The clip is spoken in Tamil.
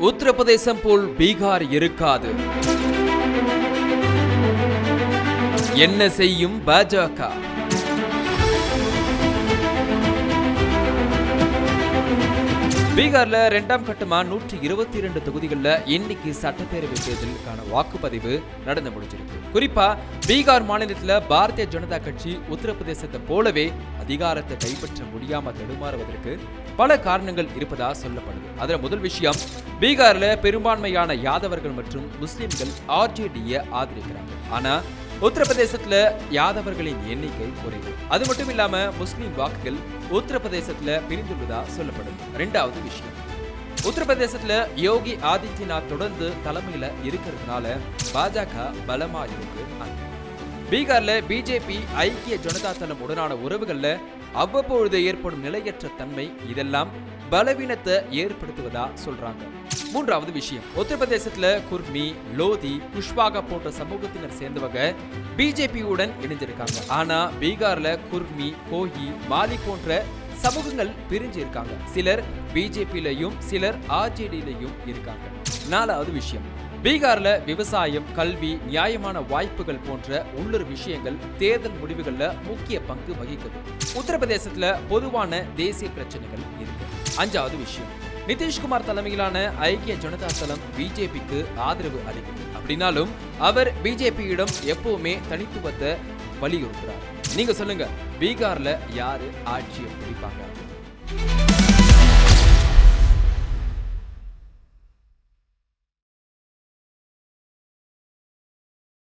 உத்தரப்பிரதேசம் போல் பீகார் இருக்காது. என்ன செய்யும் பாஜக? பீகார்ல இரண்டாம் கட்டமா 122 தொகுதிகள்ல இன்னைக்கு சட்டப்பேரவை தேர்தலுக்கான வாக்குப்பதிவு நடந்து முடிஞ்சிருக்கு. குறிப்பா பீகார் மாநிலத்துல பாரதிய ஜனதா கட்சி உத்தரப்பிரதேசத்தை போலவே அதிகாரத்தை கைப்பற்ற முடியாம தடுமாறுவதற்கு பல காரணங்கள் இருப்பதா சொல்லப்படுது. அதுல முதல் விஷயம், பீகார்ல பெரும்பான்மையான யாதவர்கள் மற்றும் முஸ்லிம்கள் ஆர்ஜேடியை ஆதரிக்கிறாங்க. ஆனா உத்தரப்பிரதேசத்துல யாதவர்களின் எண்ணிக்கை குறைவு. அது மட்டும் இல்லாம முஸ்லிம் வாக்குகள் உத்தரப்பிரதேசத்துல பிரிந்துள்ளதா சொல்லப்படுது. இரண்டாவது விஷயம், உத்தரப்பிரதேசத்துல யோகி ஆதித்யநாத் தொடர்ந்து தலைமையில இருக்கிறதுனால பாஜக பலமா இருக்கு. பீகார்ல பிஜேபி ஐக்கிய ஜனதா தளம் உடனான உறவுகள்ல அவ்வப்பொழுது ஏற்படும் நிலையற்ற தன்மை இதெல்லாம் பலவீனத்தை ஏற்படுத்துவதா சொல்றாங்க. மூன்றாவது விஷயம், உத்தரப்பிரதேசத்துல குர்மி, லோதி, குஷ்வாகா போன்ற சமூகத்தினர் சேர்ந்தவங்க பிஜேபியுடன் இணைந்திருக்காங்க. ஆனா பீகார்ல குர்மி, கோஹி, மாலி போன்ற சமூகங்கள் பிரிஞ்சு இருக்காங்க. சிலர் பிஜேபியிலையும் சிலர் ஆர்ஜேடியிலையும் இருக்காங்க. நாலாவது விஷயம், பீகார்ல விவசாயம், கல்வி, நியாயமான வாய்ப்புகள் போன்ற உள்ளூர் விஷயங்கள் தேர்தல் முடிவுகள்ல முக்கிய பங்கு வகிக்குது. உத்தரப்பிரதேசத்துல பொதுவான தேசிய பிரச்சனைகள் இருக்கு. அஞ்சாவது விஷயம், நிதிஷ்குமார் தலைமையிலான ஐக்கிய ஜனதா தளம் பிஜேபிக்கு ஆதரவு அளிக்குது. அப்படின்னாலும் அவர் பிஜேபியிடம் எப்பவுமே தனித்துவத்தை வலியுறுத்துறார். நீங்க சொல்லுங்க, பீகார்ல யாரு ஆட்சியை பிடிப்பாங்க?